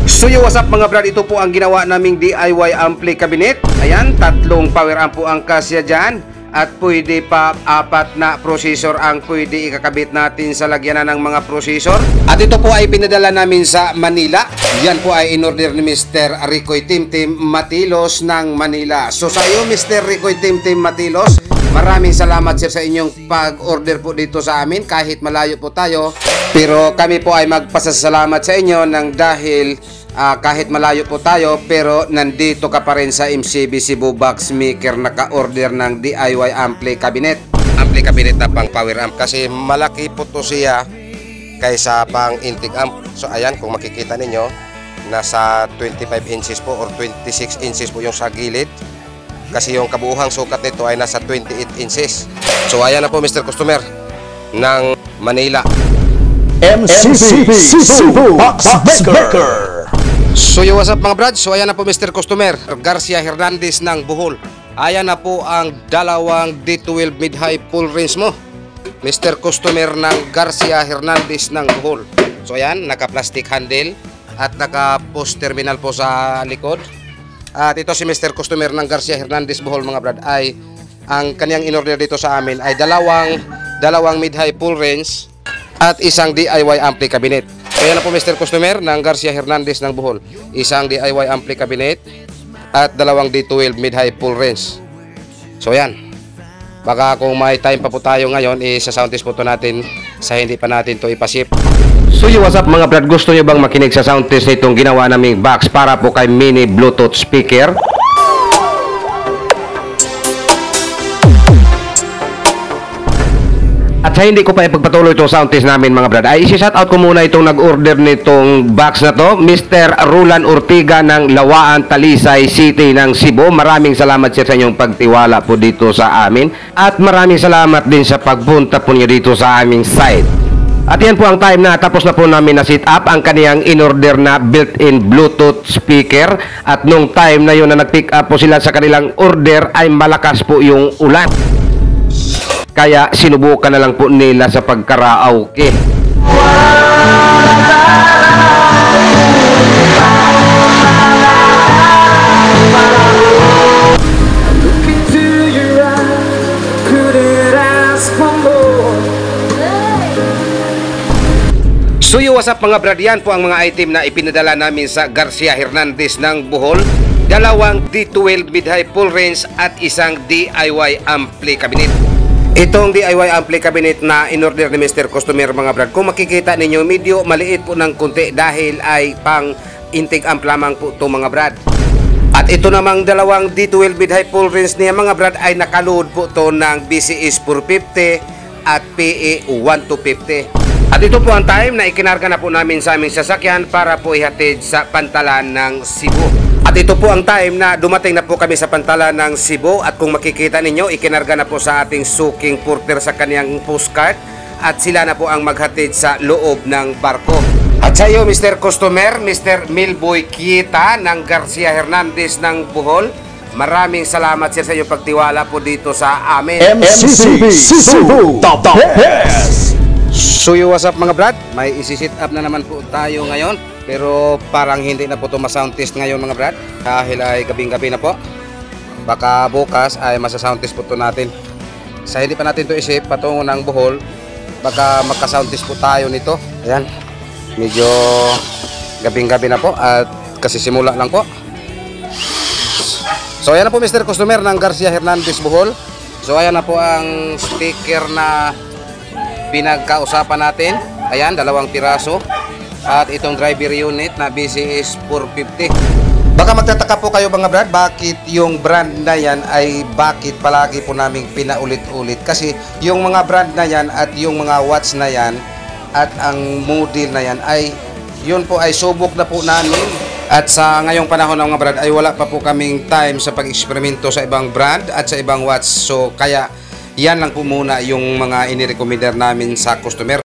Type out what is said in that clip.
So yo, what's up mga brad, ito po ang ginawa naming DIY ampli cabinet. Ayan, tatlong power amp po ang kasya dyan. At pwede pa 4 na processor ang pwede ikakabit natin sa lagyanan ng mga processor. At ito po ay pinadala namin sa Manila. Yan po ay in-order ni Mr. Ricoy Timtim Matilos ng Manila. So sa iyo Mr. Ricoy Timtim Matilos, maraming salamat sir sa inyong pag-order po dito sa amin kahit malayo po tayo. Pero kami po ay magpasasalamat sa inyo ng dahil kahit malayo po tayo pero nandito ka pa rin sa MCB Cebu Box Maker naka-order ng DIY ampli cabinet. Ampli cabinet na pang power amp kasi malaki po to siya kaysa pang intake amp. So ayan, kung makikita ninyo, nasa 25 inches po or 26 inches po yung sa gilid. Kasi yung kabuuhang sukat nito ay nasa 28 inches. So ayan na po Mr. Customer ng Manila. MCB Cebu Box Maker. So yo, what's up mga brad? So ayan na po Mr. Customer, Garcia Hernandez ng Bohol. Ayan na po ang dalawang D12 mid-high full range mo, Mr. Customer ng Garcia Hernandez ng Bohol. So ayan, naka-plastic handle at naka-post terminal po sa likod. At ito si Mr. Customer ng Garcia Hernandez Bohol mga brad ay ang kanyang in-order dito sa amin ay dalawang mid-high full range at isang DIY ampli cabinet. Kaya na po Mr. Customer ng Garcia Hernandez ng Bohol, isang DIY ampli cabinet at dalawang D12 mid-high full range. So yan, baka kung may time pa po tayo ngayon, isa-sound test po to natin sa hindi pa natin to ipasip. So yo, what's up mga brad, gusto nyo bang makinig sa sound test na itong ginawa naming box para po kay mini Bluetooth speaker? At sa hindi ko pa ipagpatuloy itong sound test namin mga brad, ay isi-shoutout ko muna itong nag-order nitong box na to, Mr. Roland Ortiga ng Lawaan, Talisay City ng Cebu. Maraming salamat sir sa inyong pagtiwala po dito sa amin. At maraming salamat din sa pagpunta po niyo dito sa aming site. At yan po ang time na tapos na po namin na sit up ang kaniyang in-order na built-in Bluetooth speaker. At nung time na yun na nag-pick up po sila sa kanilang order ay malakas po yung ulan. Kaya sinubukan na lang po nila sa pagkaraoke. So yo, what's up mga brad, yan po ang mga item na ipinadala namin sa Garcia Hernandez ng Bohol. Dalawang D12 mid-high full range at isang DIY ampli cabinet. Itong DIY ampli cabinet na in-order ni Mr. Customer mga brad, kung makikita ninyo medyo maliit po ng kunti dahil ay pang intake amp lamang po ito mga brad. At ito namang dalawang D12 mid-high full range niya mga brad ay nakaload po ito ng BCS 450 at PE 1250. At ito po ang time na ikinarga na po namin sa aming sasakyan para po ihatid sa Pantalan ng Cebu. At ito po ang time na dumating na po kami sa Pantalan ng Cebu. At kung makikita ninyo, ikinarga na po sa ating suking porter sa kaniyang postcard. At sila na po ang maghatid sa loob ng barko. At sa iyo Mr. Customer, Mr. Milboy Kita ng Garcia Hernandez ng Bohol, maraming salamat sir sa iyong pagtiwala po dito sa amin. MCB Cebu the best. So yo, what's up mga brad, may isi-sit up na naman po tayo ngayon. Pero parang hindi na po ito ma-sound test ngayon mga brad dahil ay gabing-gabi na po. Baka bukas ay masa-sound test po ito natin. Sa hindi pa natin ito isip patungo ng Bohol, baka magka-sound test po tayo nito. Ayan, medyo gabing-gabi na po at kasi simula lang po. So ayan na po Mr. Customer ng Garcia Hernandez Bohol. So ayan na po ang speaker na pinagkausapan natin. Ayan, 2 piraso. At itong driver unit na BCS 450. Baka magtataka po kayo mga brad, bakit yung brand na yan ay bakit palagi po naming pinaulit-ulit. Kasi yung mga brand na yan at yung mga watch na yan at ang model na yan ay yun po ay subok na po namin. At sa ngayong panahon ng mga brad ay wala pa po kaming time sa pag-eksperimento sa ibang brand at sa ibang watch. So kaya yan lang po muna yung mga inirekomendar namin sa customer.